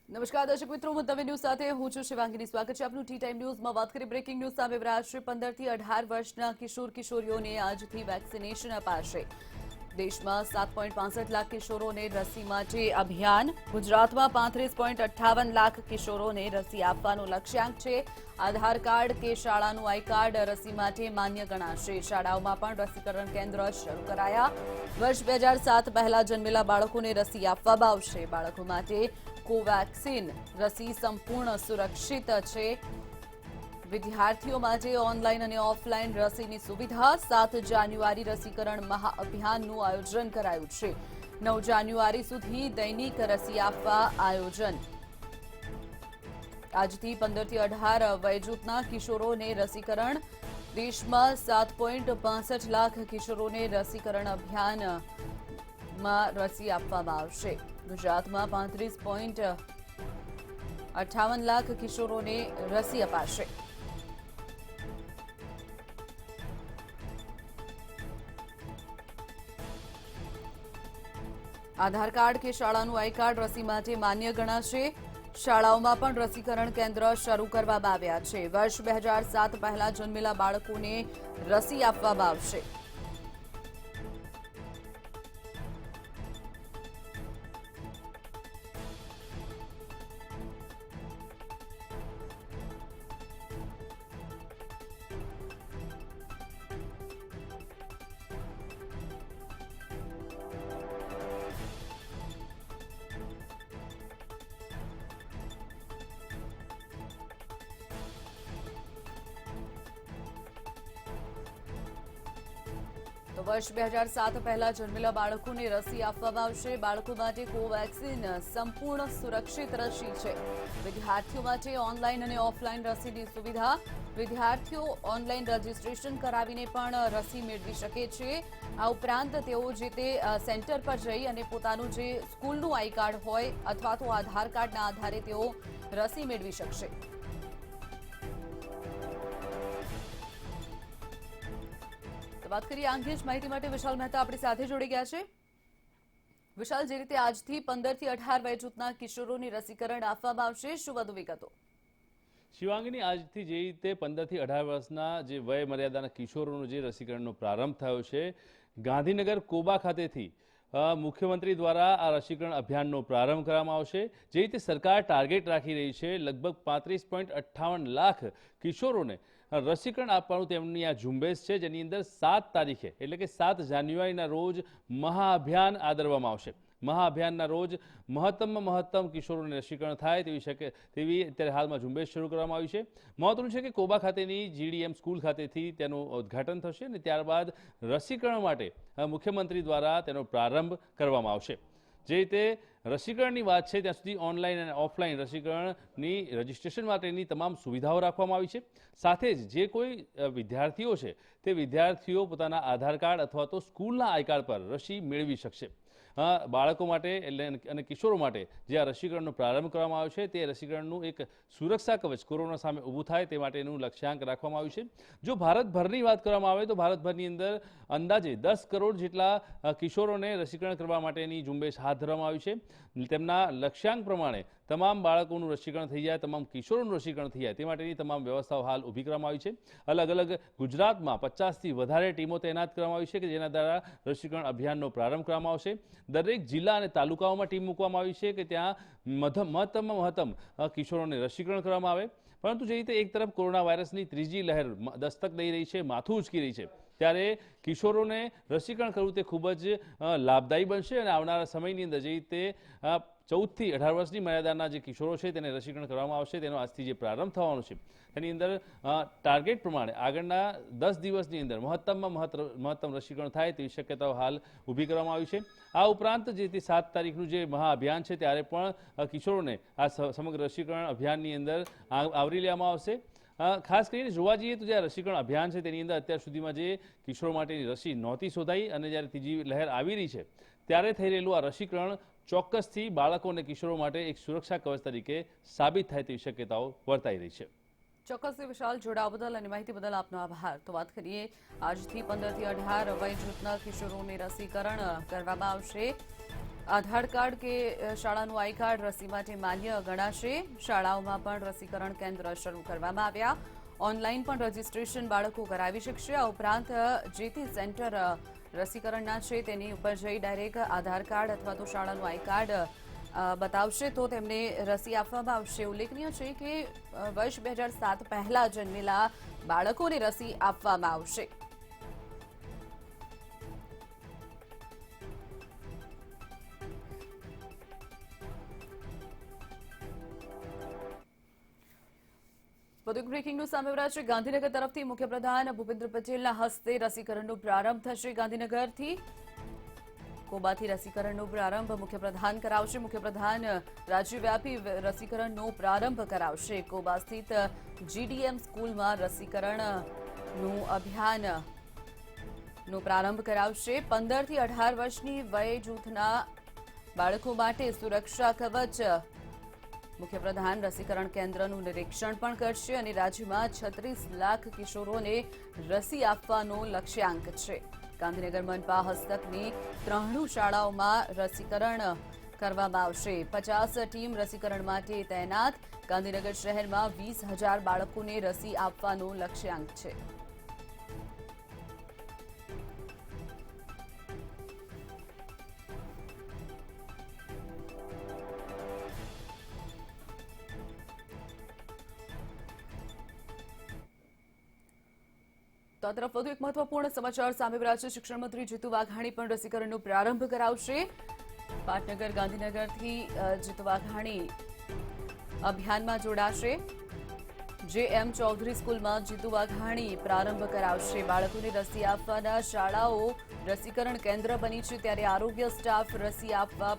નમસ્કાર દર્શક મિત્રો, હું તમે ન્યૂઝ સાથે હું છું શિવાંગીની. સ્વાગત છે આપનું ટી ટાઈમ ન્યૂઝમાં. વાત કરીએ બ્રેકિંગ ન્યૂઝ સામે રહ્યા 15 થી 18 વર્ષના કિશોર કિશોરીઓને આજથી વેક્સિનેશન અપાશે. દેશમાં 7.65 લાખ કિશોરોને રસી માટે અભિયાન. ગુજરાતમાં 35.58 લાખ કિશોરોને રસી આપવાનું લક્ષ્યાંક છે. આધાર કાર્ડ કે શાળાનું આઈ કાર્ડ રસી માટે માન્ય ગણાશે. શાળાઓમાં પણ રસીકરણ કેન્દ્ર શરૂ કરાયા. વર્ષ 2007 પહેલા જન્મેલા બાળકોને રસી આપવામાં આવશે. બાળકો માટે કોવેક્સિન રસી સંપૂર્ણ સુરક્ષિત છે. વિદ્યાર્થીઓ માટે ઓનલાઈન અને ઓફલાઈન રસીની સુવિધા. 7 જાન્યુઆરી રસીકરણ મહાઅભિયાનનું આયોજન કરાયું છે. 9 જાન્યુઆરી સુધી દૈનિક રસી આપવા આયોજન. આજથી 15 થી 18 વયજૂથના કિશોરોને રસીકરણ. દેશમાં 7.65 લાખ કિશોરોને રસીકરણ અભિયાનમાં રસી આપવામાં આવશે. ગુજરાતમાં 35.58 લાખ કિશોરોને રસી અપાશે. આધાર કાર્ડ કે શાળાનું આઈ કાર્ડ રસી માટે માન્ય ગણાશે. શાળાઓમાં પણ રસીકરણ કેન્દ્ર શરૂ કરવામાં આવ્યા છે. વર્ષ 2007 પહેલા જન્મેલા બાળકોને રસી આપવામાં આવશે. તો વર્ષ 2007 પહેલા જન્મેલા બાળકોને રસી આપવામાં આવશે. બાળકો માટે કોવેક્સિન સંપૂર્ણ સુરક્ષિત રસી છે. વિદ્યાર્થીઓ માટે ઓનલાઈન અને ઓફલાઈન રસીની સુવિધા. વિદ્યાર્થીઓ ઓનલાઈન રજીસ્ટ્રેશન કરાવીને પણ રસી મેળવી શકે છે. આ ઉપરાંત તેઓ જે તે સેન્ટર પર જઈ અને પોતાનું જે સ્કૂલનું આઈ કાર્ડ હોય અથવા તો આધાર કાર્ડના આધારે તેઓ રસી મેળવી શકશે. વાત કરીએ આ અંગે જ માહિતી માટે વિશાલ મહેતા આપણી સાથે જોડી ગયા છે. વિશાલ, જે રીતે આજથી 15 થી 18 વયજૂથના કિશોરોની રસીકરણ આપવામાં આવશે, શું વધુ વિગતો? શિવાંગીની આજથી જે રીતે 15 થી 18 વર્ષના જે વય મર્યાદાના કિશોરોનો જે રસીકરણનો પ્રારંભ થયો છે, ગાંધીનગર કોબા ખાતેથી મુખ્યમંત્રી દ્વારા આ રસીકરણ અભિયાનનો પ્રારંભ કરવામાં આવશે. જે રીતે સરકાર ટાર્ગેટ રાખી રહી છે, લગભગ 35.58 લાખ કિશોરોને રસીકરણ આપવાનું તેમની આ ઝુંબેશ છે, જેની અંદર 7 તારીખે એટલે કે 7 જાન્યુઆરીના રોજ મહાઅભિયાન આદરવામાં આવશે. મહાઅભિયાનના રોજ મહત્તમમાં મહત્તમ કિશોરોને રસીકરણ થાય તેવી અત્યારે હાલમાં ઝુંબેશ શરૂ કરવામાં આવી છે. મહત્વનું છે કે કોબા ખાતેની જીડીએમ સ્કૂલ ખાતેથી તેનું ઉદ્ઘાટન થશે અને ત્યારબાદ રસીકરણ માટે મુખ્યમંત્રી દ્વારા તેનો પ્રારંભ કરવામાં આવશે. જે રીતે રસીકરણની વાત છે, ત્યાં સુધી ઓનલાઈન અને ઓફલાઈન રસીકરણની રજીસ્ટ્રેશન માટેની તમામ સુવિધાઓ રાખવામાં આવી છે. સાથે જ જે કોઈ વિદ્યાર્થીઓ છે તે વિદ્યાર્થીઓ પોતાના આધાર કાર્ડ અથવા તો સ્કૂલના આઈ કાર્ડ પર રસી મેળવી શકશે. બાળકો માટે અને કિશોરો માટે જે આ રસીકરણનો પ્રારંભ કરવામાં આવ્યો છે, તે રસીકરણનું એક સુરક્ષા કવચ કોરોના સામે ઊભું થાય તે માટેનું લક્ષ્યાંક રાખવામાં આવ્યું છે. જો ભારતભરની વાત કરવામાં આવે તો ભારતભરની અંદર અંદાજે 10 કરોડ જેટલા કિશોરોને રસીકરણ કરવા માટેની ઝુંબેશ હાથ ધરવામાં આવી છે. તેમના લક્ષ્યાંક પ્રમાણે તમામ બાળકોનું રસીકરણ થઈ જાય, તમામ કિશોરોનું રસીકરણ થઈ જાય તે માટેની તમામ વ્યવસ્થાઓ હાલ ઊભી કરવામાં આવી છે. અલગ અલગ ગુજરાતમાં 50થી વધારે ટીમો તૈનાત કરવામાં આવી છે કે જેના દ્વારા રસીકરણ અભિયાનનો પ્રારંભ કરવામાં આવશે. દરેક જિલ્લા અને તાલુકાઓમાં ટીમ મૂકવામાં આવી છે કે ત્યાં મહત્તમમાં મહત્તમ કિશોરોને રસીકરણ કરવામાં આવે. પરંતુ જે રીતે એક તરફ કોરોના વાયરસની ત્રીજી લહેર દસ્તક દઈ રહી છે, માથું ઉચકી રહી છે, ત્યારે કિશોરોને રસીકરણ કરવું તે ખૂબ જ લાભદાયી બનશે અને આવનારા સમયની અંદર જે રીતે 14 થી 18 વર્ષની મર્યાદાના જે કિશોરો છે તેને રસીકરણ કરવામાં આવશે, તેનો આજથી જે પ્રારંભ થવાનો છે તેની અંદર ટાર્ગેટ પ્રમાણે આગળના 10 દિવસની અંદર મહત્તમ રસીકરણ થાય તેવી શક્યતાઓ હાલ ઊભી કરવામાં આવી છે. આ ઉપરાંત જે 7 તારીખનું જે મહાઅભિયાન છે ત્યારે પણ કિશોરોને આ સમગ્ર રસીકરણ અભિયાનની અંદર આવરી લેવામાં આવશે. ખાસ કરીને જોવા જઈએ તો જે રસીકરણ અભિયાન છે તેની અંદર અત્યાર સુધીમાં જે કિશોરો માટેની રસી નહોતી શોધાઈ અને જ્યારે ત્રીજી લહેર આવી રહી છે ત્યારે થઈ રહેલું આ રસીકરણ ચોક્કસથી બાળકો અને કિશોરો માટે એક સુરક્ષા કવચ તરીકે સાબિત થાય તેવી શક્યતાઓ વર્તાઈ રહી છે. ચોક્કસથી વિશાલ, જોડાવા બદલ અને માહિતી બદલ આપનો આભાર. તો વાત કરીએ આજથી 15 થી 18 વય જૂથના કિશોરોને રસીકરણ કરવામાં આવશે. આધાર કાર્ડ કે શાળાનું આઈ કાર્ડ રસી માટે માન્ય ગણાશે. શાળાઓમાં પણ રસીકરણ કેન્દ્ર શરૂ કરવામાં આવ્યા. ઓનલાઈન પણ રજીસ્ટ્રેશન બાળકો કરાવી શકશે. આ ઉપરાંત જે તે સેન્ટર રસીકરણના છે તેની ઉપર જઈ ડાયરેક્ટ આધાર કાર્ડ અથવા તો શાળાનું આઈ કાર્ડ બતાવશે તો તેમને રસી આપવામાં આવશે. ઉલ્લેખનીય છે કે વર્ષ 2007 પહેલા જન્મેલા બાળકોને રસી આપવામાં આવશે. વધુ એક બ્રેકિંગ ન્યૂઝ સામે આવ્યા છે. ગાંધીનગર તરફથી મુખ્યપ્રધાન ભૂપેન્દ્ર પટેલના હસ્તે રસીકરણનો પ્રારંભ થશે. ગાંધીનગરથી કોબાથી રસીકરણનો પ્રારંભ મુખ્યપ્રધાન કરાવશે. મુખ્યપ્રધાન રાજ્યવ્યાપી રસીકરણનો પ્રારંભ કરાવશે. કોબા સ્થિત જીડીએમ સ્કૂલમાં રસીકરણનું અભિયાનનો પ્રારંભ કરાવશે. 15 થી 18 વર્ષની વય જૂથના બાળકો માટે સુરક્ષા કવચ મુખ્યપ્રધાન રસીકરણ કેન્દ્રનું નિરીક્ષણ પણ કરશે અને રાજ્યમાં 36 લાખ કિશોરોને રસી આપવાનો લક્ષ્યાંક છે. ગાંધીનગર મનપા હસ્તકની 3 શાળાઓમાં રસીકરણ કરવામાં આવશે. 50 ટીમ રસીકરણ માટે તૈનાત. ગાંધીનગર શહેરમાં 20,000 બાળકોને રસી આપવાનો લક્ષ્યાંક છે. તો આ તરફ વધુ એક મહત્વપૂર્ણ સમાચાર સામે આવ્યા છે. શિક્ષણ મંત્રી જીતુ વાઘાણી પણ રસીકરણનો પ્રારંભ કરાવશે. પાટનગર ગાંધીનગરથી જીતુ વાઘાણી અભિયાનમાં જોડાશે. જે.એમ. ચૌધરી સ્કૂલમાં જીતુ વાઘાણી પ્રારંભ કરાવશે. બાળકોને રસી આપવાના શાળાઓ રસીકરણ કેન્દ્ર બની છે ત્યારે આરોગ્ય સ્ટાફ રસી આપવા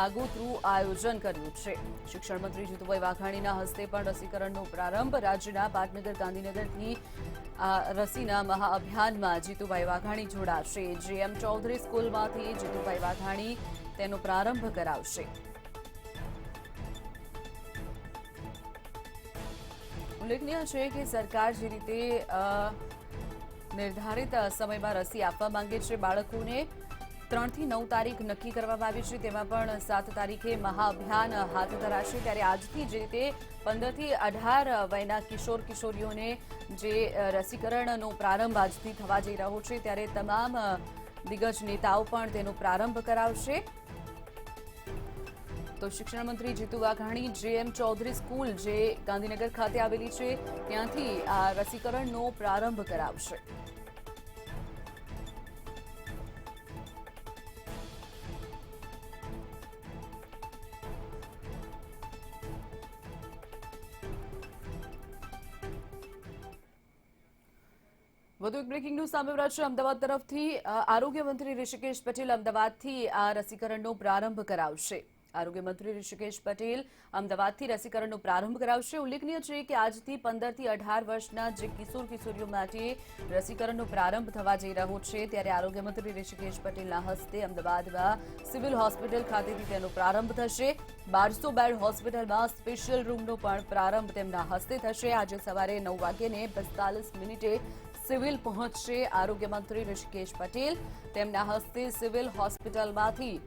આગોતરું આયોજન કર્યું છે. શિક્ષણ મંત્રી જીતુભાઈ વાઘાણીના હસ્તે પણ રસીકરણનો પ્રારંભ. રાજ્યના પાટનગર ગાંધીનગરથી આ રસીના મહાઅભિયાનમાં જીતુભાઈ વાઘાણી જોડાશે. જે.એમ. ચૌધરી સ્કૂલમાંથી જીતુભાઈ વાઘાણી તેનો પ્રારંભ કરાવશે. ઉલ્લેખનીય છે કે સરકાર જે રીતે નિર્ધારિત સમયમાં રસી આપવા માંગે છે બાળકોને 3 થી 9 તારીખ નક્કી કરવામાં આવી છે. તેમાં પણ 7 તારીખે મહાઅભિયાન હાથ ધરાશે. ત્યારે આજથી જે રીતે 15 થી 18 વયના કિશોર કિશોરીઓને જે રસીકરણનો પ્રારંભ આજથી થવા જઈ રહ્યો છે ત્યારે તમામ દિગ્ગજ નેતાઓ પણ તેનો પ્રારંભ કરાવશે. તો શિક્ષણ મંત્રી જીતુ વાઘાણી જે.એમ. ચૌધરી સ્કૂલ જે ગાંધીનગર ખાતે આવેલી છે ત્યાંથી આ રસીકરણનો પ્રારંભ કરાવશે. વધુ એક બ્રેકિંગ ન્યૂઝ સામે આવ્યા છે. અમદાવાદ તરફથી આરોગ્ય મંત્રી ઋષિકેશ પટેલ અમદાવાદથી આ રસીકરણનો પ્રારંભ કરાવશે. આરોગ્ય મંત્રી ઋષિકેશ પટેલ અમદાવાદથી રસીકરણનો પ્રારંભ કરાવશે. ઉલ્લેખનીય છે કે આજથી 15 થી 18 વર્ષના જે કિશોર કિશોરીઓ માટે રસીકરણનો પ્રારંભ થવા જઈ રહ્યો છે ત્યારે આરોગ્ય મંત્રી ઋષિકેશ પટેલના હસ્તે અમદાવાદમાં સિવિલ હોસ્પિટલ ખાતેથી તેનો પ્રારંભ થશે. 1200 બેડ હોસ્પિટલમાં સ્પેશિયલ રૂમનો પણ પ્રારંભ તેમના હસ્તે થશે. આજે સવારે 9:45 સિવિલ પહોંચશે આરોગ્ય મંત્રી ઋષિકેશ પટેલ. તેમના હસ્તે સિવિલ હોસ્પિટલમાંથી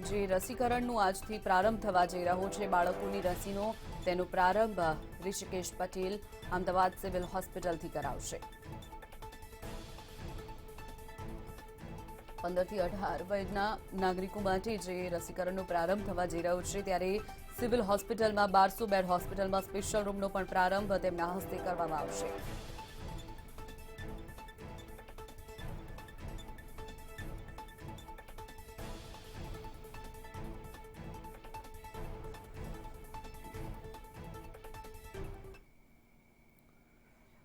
જે રસીકરણનું આજથી પ્રારંભ થવા જઈ રહ્યો છે બાળકોની રસીનો તેનો પ્રારંભ ઋષિકેશ પટેલ અમદાવાદ સિવિલ હોસ્પિટલથી કરાવશે. 15 થી 18 વયના નાગરિકો માટે જે રસીકરણનો પ્રારંભ થવા જઈ રહ્યો છે ત્યારે સિવિલ હોસ્પિટલમાં 1200 બેડ હોસ્પિટલમાં સ્પેશિયલ રૂમનો પણ પ્રારંભ તેમના હસ્તે કરવામાં આવશે.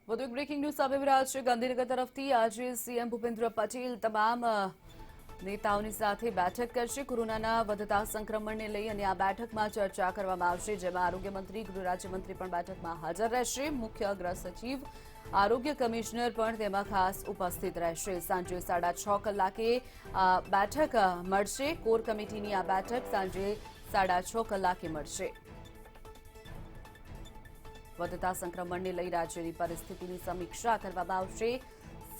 વધુ એક બ્રેકિંગ ન્યૂઝ સામે આવી રહ્યા છે. ગાંધીનગર તરફથી આજે સીએમ ભૂપેન્દ્ર પટેલ તમામ નેતાઓની સાથે બેઠક કરશે. કોરોનાના વધતા સંક્રમણને લઈ અને આ બેઠકમાં ચર્ચા કરવામાં આવશે જેમાં આરોગ્ય મંત્રી ગૃહ રાજ્યમંત્રી પણ બેઠકમાં હાજર રહેશે. મુખ્ય અગ્ર સચિવ આરોગ્ય કમિશનર પણ તેમાં ખાસ ઉપસ્થિત રહેશે. સાંજે 6:30 કલાકે આ બેઠક મળશે. કોર કમિટીની આ બેઠક સાંજે 6:30 કલાકે મળશે. વધતા સંક્રમણને લઈ રાજ્યની પરિસ્થિતિની સમીક્ષા કરવામાં આવશે.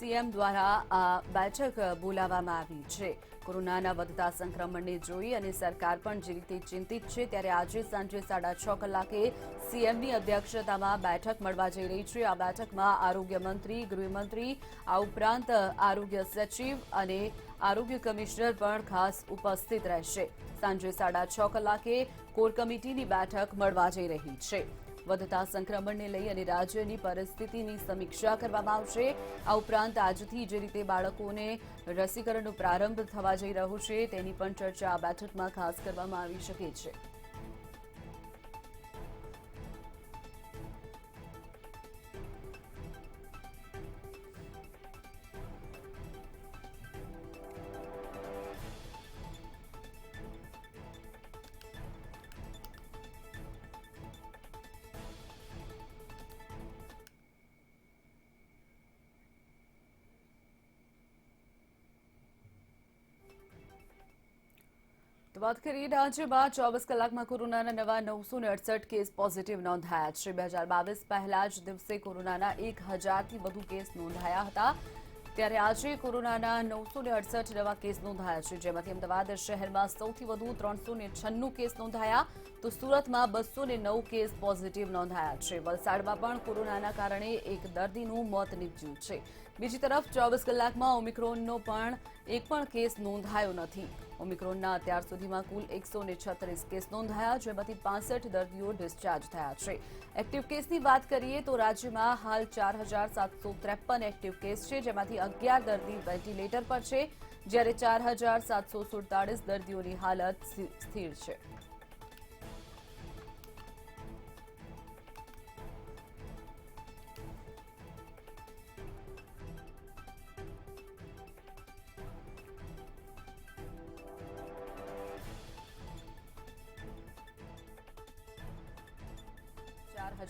સીએમ દ્વારા આ બેઠક બોલાવવામાં આવી છે. કોરોનાના વધતા સંક્રમણને જોઈ અને સરકાર પણ જે રીતે ચિંતિત છે, ત્યારે આજે સાંજે 6:30 કલાકે સીએમની અધ્યક્ષતામાં બેઠક મળવા જઈ રહી છે. આ બેઠકમાં આરોગ્ય મંત્રી, ગૃહમંત્રી, આ ઉપરાંત આરોગ્ય સચિવ અને આરોગ્ય કમિશનર પણ ખાસ ઉપસ્થિત રહેશે. સાંજે 6:30 કલાકે કોર કમિટીની બેઠક મળવા જઈ રહી છે. વધતા સંક્રમણને લઈ અને રાજ્યની પરિસ્થિતિની સમીક્ષા કરવામાં આવશે. આ ઉપરાંત આજથી જે રીતે બાળકોને રસીકરણનો પ્રારંભ થવા જઈ રહ્યો છે, તેની પણ ચર્ચા આ બેઠકમાં ખાસ કરવામાં આવી શકે છે. તો વાત કરીએ રાજ્યમાં 24 કલાકમાં કોરોનાના નવા 968 કેસ પોઝિટિવ નોંધાયા છે. 2022 પહેલા જ દિવસે કોરોનાના 1000થી વધુ કેસ નોંધાયા હતા, ત્યારે આજે કોરોનાના 968 નવા કેસ નોંધાયા છે, જેમાંથી અમદાવાદ શહેરમાં સૌથી વધુ 396 કેસ નોંધાયા, તો સુરતમાં 209 કેસ પોઝિટિવ નોંધાયા છે. વલસાડમાં પણ કોરોનાના કારણે એક દર્દીનું મોત નીપજ્યું છે. બીજી તરફ 24 કલાકમાં ઓમિક્રોનનો પણ એક પણ કેસ નોંધાયો નથી. ઓમિક્રોનના અત્યાર સુધીમાં કુલ 136 કેસ નોંધાયા, જેમાંથી 65 દર્દીઓ ડિસ્ચાર્જ થયા છે. એક્ટિવ કેસની વાત કરીએ તો રાજ્યમાં હાલ 4753 એક્ટિવ કેસ છે, જેમાંથી 11 દર્દી વેન્ટિલેટર પર છે, જ્યારે 4747 દર્દીઓની હાલત સ્થિર છે.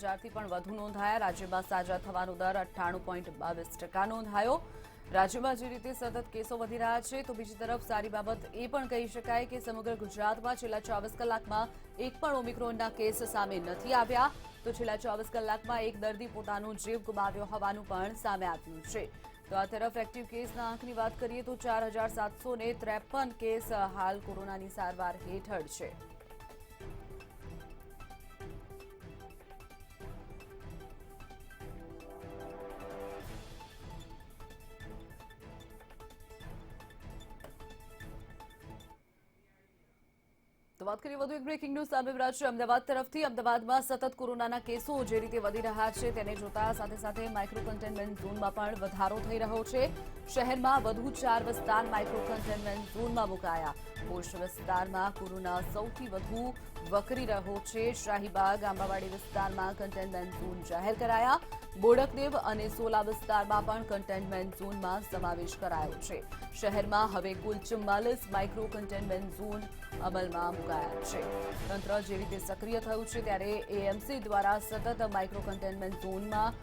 હજારથી પણ વધુ નોંધાયા. રાજ્યમાં સાજા થવાનો દર 98.22% નોંધાયો. રાજ્યમાં જે રીતે સતત કેસો વધી રહ્યા છે, તો બીજી તરફ સારી બાબત એ પણ કહી શકાય કે સમગ્ર ગુજરાતમાં છેલ્લા 24 કલાકમાં એક પણ ઓમિક્રોનના કેસ સામે નથી આવ્યા. તો છેલ્લા 24 કલાકમાં એક દર્દી પોતાનો જીવ ગુમાવ્યો હોવાનું પણ સામે આવ્યું છે. તો આ તરફ એક્ટિવ કેસના આંકની વાત કરીએ તો 4753 કેસ હાલ કોરોનાની સારવાર હેઠળ છે. તો વાત કરીએ વધુ એક બ્રેકિંગ ન્યૂઝ સામે રહ્યા છે અમદાવાદ તરફથી. અમદાવાદમાં સતત કોરોનાના કેસો જે રીતે વધી રહ્યા છે, તેને જોતા સાથે સાથે માઇક્રો કન્ટેનમેન્ટ ઝોનમાં પણ વધારો થઈ રહ્યો છે. શહેરમાં વધુ 4 વિસ્તાર માઇક્રો કન્ટેનમેન્ટ ઝોનમાં મુકાયા. પોશ વિસ્તારમાં કોરોના સૌથી વધુ વકરી રહ્યો છે. શાહીબાગ, આંબાવાડી વિસ્તારમાં કન્ટેનમેન્ટ ઝોન જાહેર કરાયા. બોડકદેવ અને સોલા વિસ્તારમાં પણ કન્ટેનમેન્ટ ઝોનમાં સમાવેશ કરાયો છે. શહેરમાં હવે કુલ 44 માઇક્રો કન્ટેનમેન્ટ ઝોન અમલમાં મુકાયા છે. તંત્ર જે રીતે સક્રિય થયું છે, ત્યારે એએમસી દ્વારા સતત માઇક્રો કન્ટેનમેન્ટ ઝોનમાં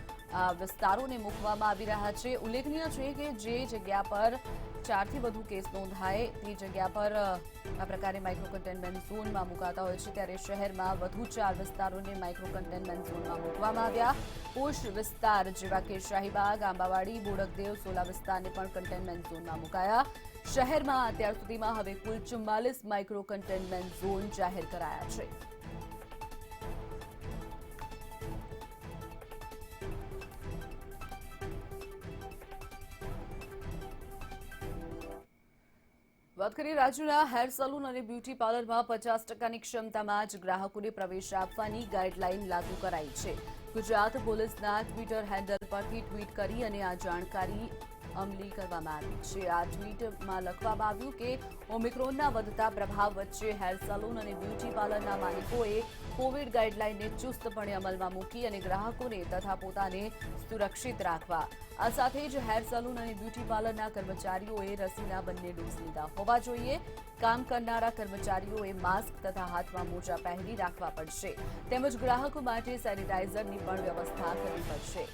વિસ્તારોને મૂકવામાં આવી રહ્યા છે. ઉલ્લેખનીય છે કે જે જગ્યા પર 4થી વધુ કેસ નોંધાય તે જગ્યા પર આ પ્રકારે માઇક્રો કન્ટેનમેન્ટ ઝોનમાં મુકાતા હોય છે, ત્યારે શહેરમાં વધુ 4 વિસ્તારોને માઇક્રો કન્ટેનમેન્ટ ઝોનમાં મૂકવામાં આવ્યા. પોશ વિસ્તાર જેવા કે શાહીબાગ, આંબાવાડી, બોડકદેવ, સોલા વિસ્તારને પણ કન્ટેનમેન્ટ ઝોનમાં મુકાયા. શહેરમાં અત્યાર સુધીમાં હવે કુલ 44 માઇક્રો કન્ટેનમેન્ટ ઝોન જાહેર કરાયા છે. વાત કરીએ રાજ્યના હેર સલૂન અને બ્યુટી પાર્લરમાં 50%ની ક્ષમતામાં જ ગ્રાહકોને પ્રવેશ આપવાની ગાઈડલાઈન લાગુ કરાઈ છે. ગુજરાત પોલીસના ટ્વિટર હેન્ડલ પરથી ટ્વીટ કરી અને આ જાણકારી અમલી કરવામાં આવી છે. આ ટ્વીટમાં લખવામાં આવ્યું કે ઓમિક્રોનના વધતા પ્રભાવ વચ્ચે હેર સલૂન અને બ્યુટી પાર્લરના માલિકોએ કોવિડ ગાઈડલાઈનને ચુસ્તપણે અમલમાં મૂકી અને ગ્રાહકોને તથા પોતાને સુરક્ષિત રાખવા. આ સાથે જ હેર સલૂન અને બ્યુટી પાર્લરના કર્મચારીઓએ રસીના બંને ડોઝ લીધા હોવા જોઈએ. કામ કરનારા કર્મચારીઓએ માસ્ક તથા હાથમાં મોજા પહેરી રાખવા પડશે, તેમજ ગ્રાહકો માટે સેનિટાઈઝરની પણ વ્યવસ્થા કરવી પડશે.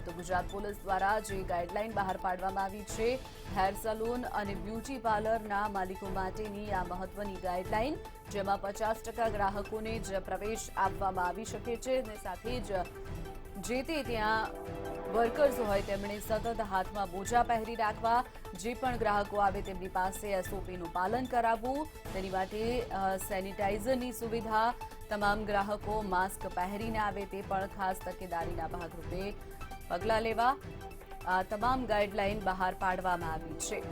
તો ગુજરાત પોલીસ દ્વારા જે ગાઈડલાઈન બહાર પાડવામાં આવી છે હેર સલૂન અને બ્યુટી પાર્લરના માલિકો માટેની આ મહત્વની ગાઈડલાઈન, જેમાં 50% ગ્રાહકોને જ પ્રવેશ આપવામાં આવી શકે છે અને સાથે જ જે તે ત્યાં વર્કર્સ હોય તેમણે સતત હાથમાં મોજા પહેરી રાખવા, જે પણ ગ્રાહકો આવે તેમની પાસે એસઓપીનું પાલન કરાવવું, તેની માટે સેનિટાઈઝરની સુવિધા, તમામ ગ્રાહકો માસ્ક પહેરીને આવે તે પણ ખાસ તકેદારીના ભાગરૂપે પગલાં લેવા, આ તમામ ગાઈડલાઈન બહાર પાડવામાં આવી છે.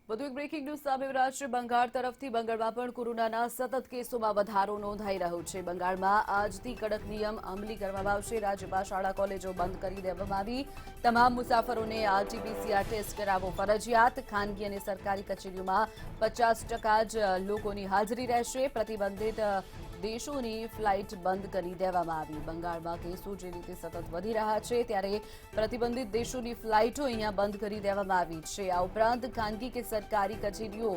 વધુ એક બ્રેકિંગ ન્યૂઝ સામે રહ્યા છે. બંગાળ તરફથી બંગાળમાં પણ કોરોનાના સતત કેસોમાં વધારો નોંધાઈ રહ્યો છે. બંગાળમાં આજથી કડક નિયમ અમલી કરવામાં આવશે. રાજ્યમાં શાળા કોલેજો બંધ કરી દેવામાં આવી. તમામ મુસાફરોને આરટી-પીસીઆર ટેસ્ટ કરાવવો ફરજિયાત. ખાનગી અને સરકારી કચેરીઓમાં 50% જ લોકોની હાજરી રહેશે. પ્રતિબંધિત દેશોની ફ્લાઇટ બંધ કરી દેવામાં આવી. બંગાળમાં કેસો જે રીતે સતત વધી રહ્યા છે ત્યારે પ્રતિબંધિત દેશોની ફ્લાઇટો અહીંયા બંધ કરી દેવામાં આવી છે. આ ઉપરાંત ખાનગી કે સરકારી કચેરીઓ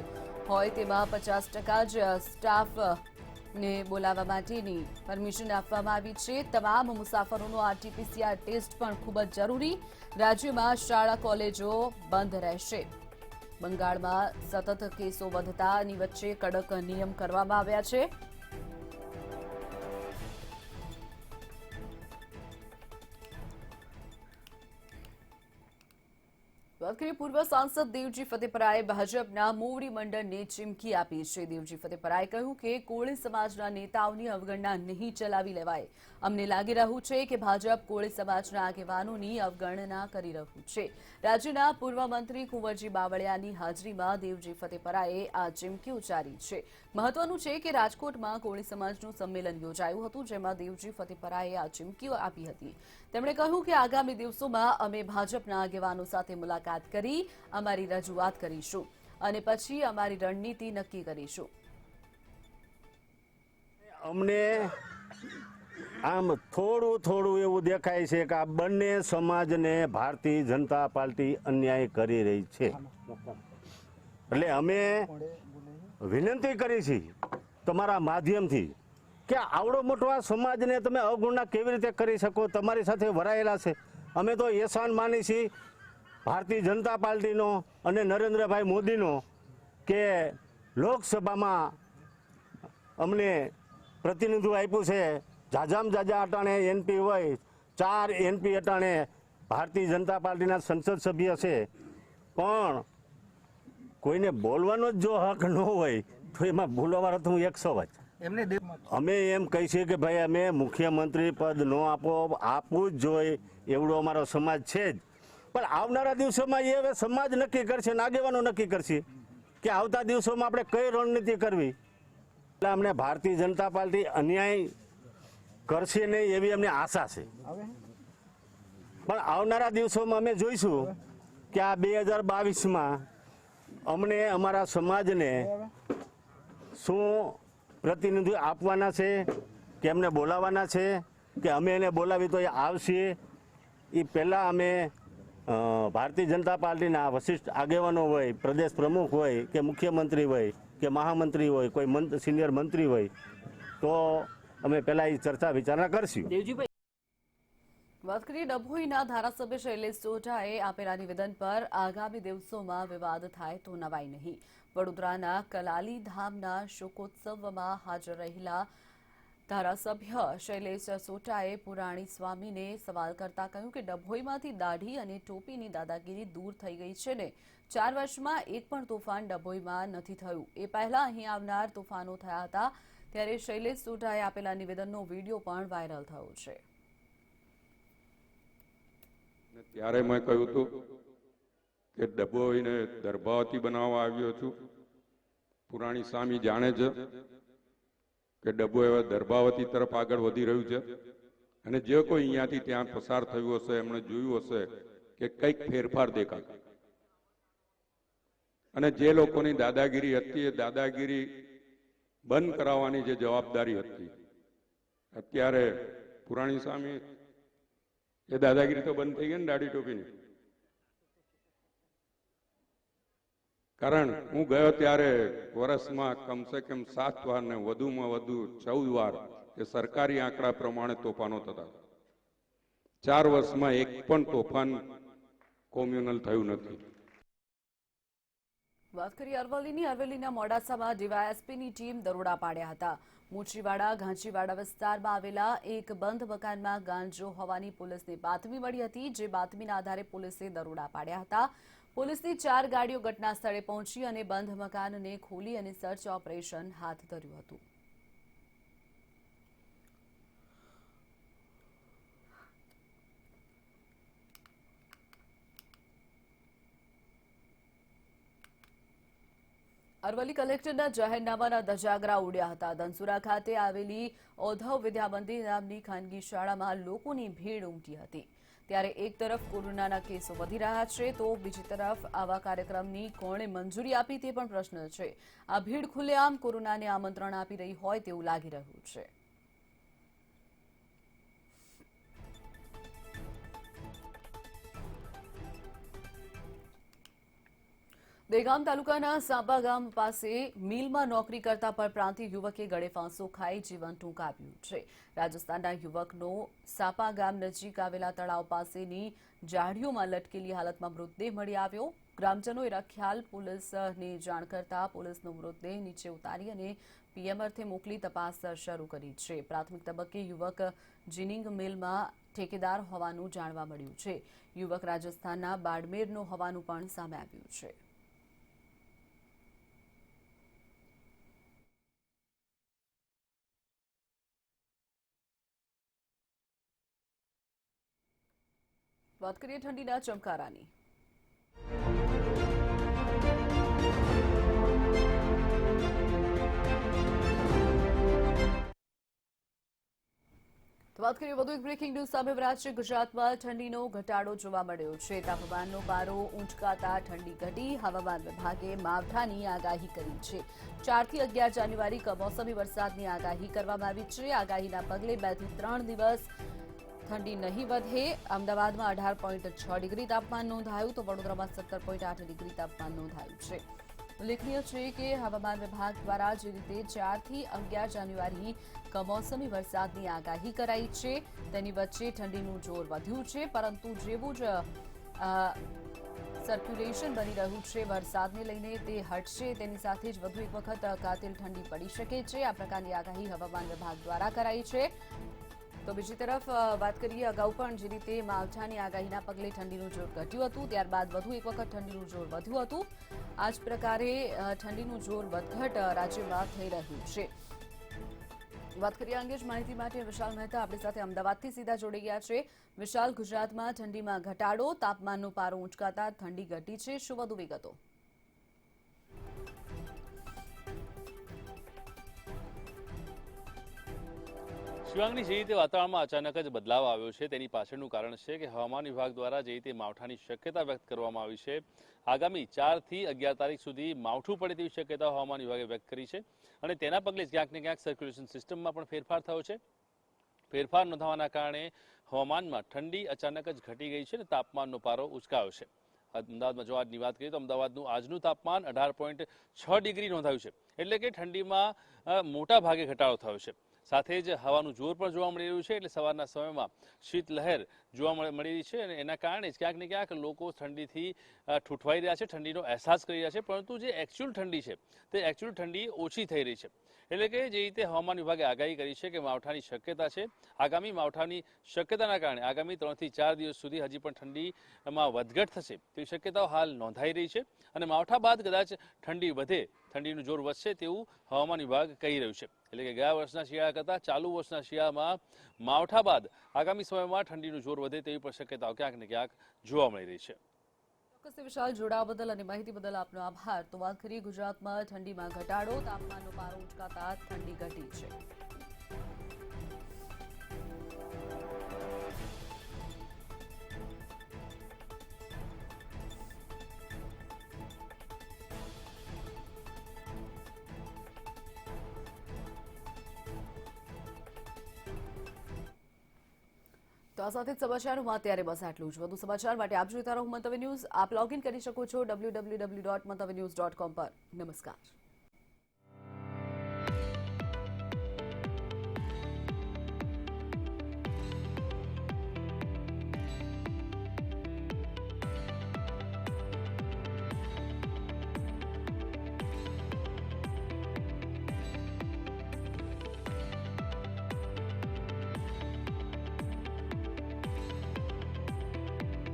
હોય તેમાં 50% જ સ્ટાફને બોલાવવા માટેની પરમિશન આપવામાં આવી છે. તમામ મુસાફરોનો આરટી-પીસીઆર ટેસ્ટ પણ ખૂબ જ જરૂરી. રાજ્યમાં શાળા કોલેજો બંધ રહેશે. બંગાળમાં સતત કેસો વધતાની વચ્ચે કડક નિયમ કરવામાં આવ્યા છે. વાત કરીએ પૂર્વ સાંસદ દેવજી ફતેપરાએ ભાજપના મોવડી મંડળને ચીમકી આપી છે. દેવજી ફતેપરાએ કહ્યું કે કોળી સમાજના નેતાઓની અવગણના નહીં ચલાવી લેવાય. અમને લાગી રહ્યું છે કે ભાજપ કોળી સમાજના આગેવાનોની અવગણના કરી રહ્યું છે. રાજ્યના પૂર્વ મંત્રી કુંવરજી બાવળિયાની હાજરીમાં દેવજી ફતેપરાએ આ ચીમકી ઉચ્ચારી છે. મહત્વનું છે કે રાજકોટમાં કોળી સમાજનું સંમેલન યોજાયું હતું, જેમાં દેવજી ફતેપરાએ આ ચીમકી આપી હતી. તેમણે કહ્યું કે આગામી દિવસોમાં અમે ભાજપના આગેવાનો સાથે મુલાકાત કરી અમારી રજૂઆત કરીશું અને પછી અમારી રણનીતિ નક્કી કરીશું. અમને આમ થોડું એવું દેખાય છે કે આ બંને સમાજને ભારતીય જનતા પાર્ટી અન્યાય કરી રહી છે. એટલે અમે વિનંતી કરી છે તમારા માધ્યમથી કે આવડો મોટો આ સમાજને તમે અવગણના કેવી રીતે કરી શકો? તમારી સાથે વરાયેલા છે. અમે તો એહસાન માની છીએ ભારતીય જનતા પાર્ટીનો અને નરેન્દ્રભાઈ મોદીનો કે લોકસભામાં અમને પ્રતિનિધિત્વ આપ્યું છે. જાજામ જાજા અટાણે એનપી હોય, 4 એનપી અટાણે ભારતીય જનતા પાર્ટીના સંસદ સભ્ય છે. પણ કોઈને બોલવાનો જ જો હક ન હોય તો એમાં બોલવાનો તો હું 100 જ. અમે એમ કહી છીએ કે ભાઈ અમે મુખ્યમંત્રી પદ ન આપવું જ જોઈએ એવડો અમારો સમાજ છે જ. પણ આવનારા દિવસોમાં એ હવે સમાજ નક્કી કરશે, આગેવાનો નક્કી કરશે કે આવતા દિવસોમાં આપણે કઈ રણનીતિ કરવી. એટલે અમને ભારતીય જનતા પાર્ટી અન્યાય કરશે નહીં એવી અમને આશા છે. પણ આવનારા દિવસોમાં અમે જોઈશું કે આ 2022માં અમને અમારા સમાજને શું પ્રતિનિધિ આપવાના છે કે એમને બોલાવવાના છે કે અમે એને બોલાવી તો એ આવશે. એ પહેલાં અમે ભારતીય જનતા પાર્ટીના વરિષ્ઠ આગેવાનો હોય, પ્રદેશ પ્રમુખ હોય કે મુખ્યમંત્રી હોય કે મહામંત્રી હોય, કોઈ સિનિયર મંત્રી હોય તો અમે પહેલાં એ ચર્ચા વિચારણા કરશું. વાત કરીએ ડભોઈના ધારાસભ્ય શૈલેષ સોઢાએ આપેલા નિવેદન પર આગામી દિવસોમાં વિવાદ થાય તો નવાઈ નહીં. વડોદરાના કલાલી ધામના શોકોત્સવમાં હાજર રહેલા ધારાસભ્ય શૈલેષ સોઢાએ પુરાણી સ્વામીને સવાલ કરતા કહ્યું કે ડભોઈમાંથી દાઢી અને ટોપીની દાદાગીરી દૂર થઈ ગઈ છે ને 4 વર્ષમાં એક પણ તોફાન ડભોઈમાં નથી થયું. એ પહેલા અહીં આવનાર તોફાનો થયા હતા. ત્યારે શૈલેષ સોઢાએ આપેલા નિવેદનનો વિડીયો પણ વાયરલ થયો છે. ત્યારે મેં કહ્યું હતું કે ડભોઈને દરબાવતી બનાવવા આવ્યો છું. પુરાણી સ્વામી જાણે છે કે ડભોઈ હવે દરબાવતી તરફ આગળ વધી રહ્યું છે અને જે કોઈ અહીંયાથી ત્યાં પસાર થયું હશે એમણે જોયું હશે કે કંઈક ફેરફાર દેખાય. અને જે લોકોની દાદાગીરી હતી એ દાદાગીરી બંધ કરાવવાની જે જવાબદારી હતી અત્યારે પુરાણી સ્વામી એ દાદાગીરી તો બંધ થઈ ગઈ ને દાઢી ટોપીની. કારણ હું ગયો ત્યારે વર્ષમાં કમસે કમ 7 વાર ને વધુમાં વધુ 14 વાર એ સરકારી આંકડા પ્રમાણે તોફાનો થતા. 4 વર્ષમાં એક પણ તોફાન કોમ્યુનલ થયું નથી. વાત કરીએ અરવલ્લીની. અરવલ્લીના મોડાસામાં ડીવાયએસપીની ટીમ દરોડા પાડ્યા હતા. મુચીવાડા ઘાંચીવાડા વિસ્તારમાં આવેલા એક બંધ મકાનમાં ગાંજો હોવાની પોલીસને બાતમી મળી હતી, જે બાતમીના આધારે પોલીસે દરોડા પાડ્યા હતા. પોલીસની 4 ગાડીઓ ઘટના સ્થળે પહોંચી અને બંધ મકાનને ખોલી અને સર્ચ ઓપરેશન હાથ ધર્યું હતું. અરવલ્લી કલેક્ટરના જાહેરનામાના ધજાગરા ઉડ્યા હતા. ધનસુરા ખાતે આવેલી ઔધવ વિદ્યામંદિર નામની ખાનગી શાળામાં લોકોની ભીડ ઉમટી હતી. ત્યારે એક તરફ કોરોનાના કેસો વધી રહ્યા છે, તો બીજી તરફ આવા કાર્યક્રમની કોણે મંજૂરી આપી તે પણ પ્રશ્ન છે. આ ભીડ ખુલ્લેઆમ કોરોનાને આમંત્રણ આપી રહી હોય તેવું લાગી રહ્યું છે. દહેગામ તાલુકાના સાપા ગામ પાસે મિલમાં નોકરી કરતા પરપ્રાંતીય યુવકે ગળે ફાંસો ખાઈ જીવન ટૂંકાવ્યું છે. રાજસ્થાનના યુવકનો સાપા ગામ નજીક આવેલા તળાવ પાસેની ઝાડીઓમાં લટકેલી હાલતમાં મૃતદેહ મળી આવ્યો. ગ્રામજનોએ રખિયાલ પોલીસને જાણ કરતા પોલીસનો મૃતદેહ નીચે ઉતારી અને પીએમ અર્થે મોકલી તપાસ શરૂ કરી છે. પ્રાથમિક તબક્કે યુવક જીનિંગ મિલમાં ઠેકેદાર હોવાનું જાણવા મળ્યું છે. યુવક રાજસ્થાનના બાડમેરનો હોવાનું પણ સામે આવ્યું છે. વાત કરીએ ઠંડીના ચમકારાની. વાત કરીએ વધુ એક બ્રેકિંગ ન્યૂઝ સામે રહ્યા છે. ગુજરાતમાં ઠંડીનો ઘટાડો જોવા મળ્યો છે. તાપમાનનો પારો ઊંચકાતા ઠંડી ઘટી. હવામાન વિભાગે માવઠાની આગાહી કરી છે. 4 થી 11 જાન્યુઆરી કમોસમી વરસાદની આગાહી કરવામાં આવી છે. આગાહીના પગલે 2 થી 3 દિવસ ઠંડી નહીં વધે. અમદાવાદમાં 18.6 ડિગ્રી તાપમાન નોંધાયું, તો વડોદરામાં 17.8 ડિગ્રી તાપમાન નોંધાયું છે. ઉલ્લેખનીય છે કે હવામાન વિભાગ દ્વારા જે રીતે 4 થી 11 જાન્યુઆરી કમોસમી વરસાદની આગાહી કરાઈ છે, તેની વચ્ચે ઠંડીનું જોર વધ્યું છે. પરંતુ જેવું જ સર્ક્યુલેશન બની રહ્યું છે વરસાદને લઈને, તે હટશે તેની સાથે જ વધુ એક વખત કાતિલ ઠંડી પડી શકે છે. આ પ્રકારની આગાહી હવામાન વિભાગ દ્વારા કરાઈ છે. તો બીજી તરફ વાત કરીએ, અગાઉ પણ જે રીતે માવઠાની આગાહીના પગલે ઠંડીનું જોર ઘટ્યું હતું, ત્યારબાદ વધુ એક વખત ઠંડીનું જોર વધ્યું હતું. આ જ પ્રકારે ઠંડીનું જોર વધઘટ રાજ્યમાં થઈ રહ્યું છે. વાત કરીએ અંગે જ માહિતી માટે વિશાલ મહેતા આપણી સાથે અમદાવાદથી સીધા જોડી ગયા છે. વિશાલ, ગુજરાતમાં ઠંડીમાં ઘટાડો, તાપમાનનો પારો ઊંચકાતા ઠંડી ઘટી છે, શું વધુ વિગતો? શિવાંગની જે રીતે વાતાવરણમાં અચાનક જ બદલાવ આવ્યો છે, તેની પાછળનું કારણ છે કે હવામાન વિભાગ દ્વારા જે રીતે માવઠાની શક્યતા વ્યક્ત કરવામાં આવી છે. આગામી 4 થી 11 તારીખ સુધી માવઠું પડે તેવી શક્યતા હવામાન વિભાગે વ્યક્ત કરી છે. અને તેના પગલે ક્યાંક ને ક્યાંક સર્ક્યુલેશન સિસ્ટમમાં પણ ફેરફાર થયો છે. ફેરફાર નોંધાવાના કારણે હવામાનમાં ઠંડી અચાનક જ ઘટી ગઈ છે અને તાપમાનનો પારો ઉચકાયો છે. અમદાવાદમાં જો આજની વાત કરીએ તો અમદાવાદનું આજનું તાપમાન 18.6 ડિગ્રી નોંધાયું છે. એટલે કે ઠંડીમાં મોટા ભાગે ઘટાડો થયો છે. સાથે જ હવાનું જોર પણ જોવા મળી રહ્યું છે. એટલે સવારના સમયમાં શીતલહેર જોવા મળી રહી છે અને એના કારણે જ ક્યાંક ને ક્યાંક લોકો ઠંડીથી ઠૂંઠવાઈ રહ્યા છે, ઠંડીનો અહેસાસ કરી રહ્યા છે. પરંતુ જે એકચ્યુઅલ ઠંડી છે તે એકચ્યુઅલ ઠંડી ઓછી થઈ રહી છે. એટલે કે જે રીતે હવામાન વિભાગે આગાહી કરી છે કે માવઠાની શક્યતા છે, આગામી માવઠાની શક્યતાના કારણે આગામી 3 થી 4 દિવસ સુધી હજી પણ ઠંડીમાં વધઘટ થશે તેવી શક્યતાઓ હાલ નોંધાઈ રહી છે. અને માવઠા બાદ કદાચ ઠંડી વધે, ઠંડીનું જોર વધશે તેવું હવામાન વિભાગ કહી રહ્યું છે. એટલે કે ગયા વર્ષના શિયાળા કરતાં ચાલુ વર્ષના શિયાળામાં માવઠા બાદ આગામી સમયમાં ઠંડીનું જોર વધે તેવી પણ શક્યતાઓ ક્યાંક ને ક્યાંક જોવા મળી રહી છે. ચોક્કસ વિશાલ, જોડાવા બદલ અને માહિતી બદલ આપનો આભાર. તો વાત કરીએ ગુજરાતમાં ઠંડીમાં ઘટાડો, તાપમાનનો પારો ઊંચકાતા ઠંડી ઘટી છે. તો આ સાથે જ સમાચારોમાં અત્યારે બસ આટલું જ. વધુ સમાચાર માટે આપ જોતા રહો મંતવ્ય ન્યૂઝ. આપ લોગિન કરી શકો છો www.mantavynews.com પર. નમસ્કાર.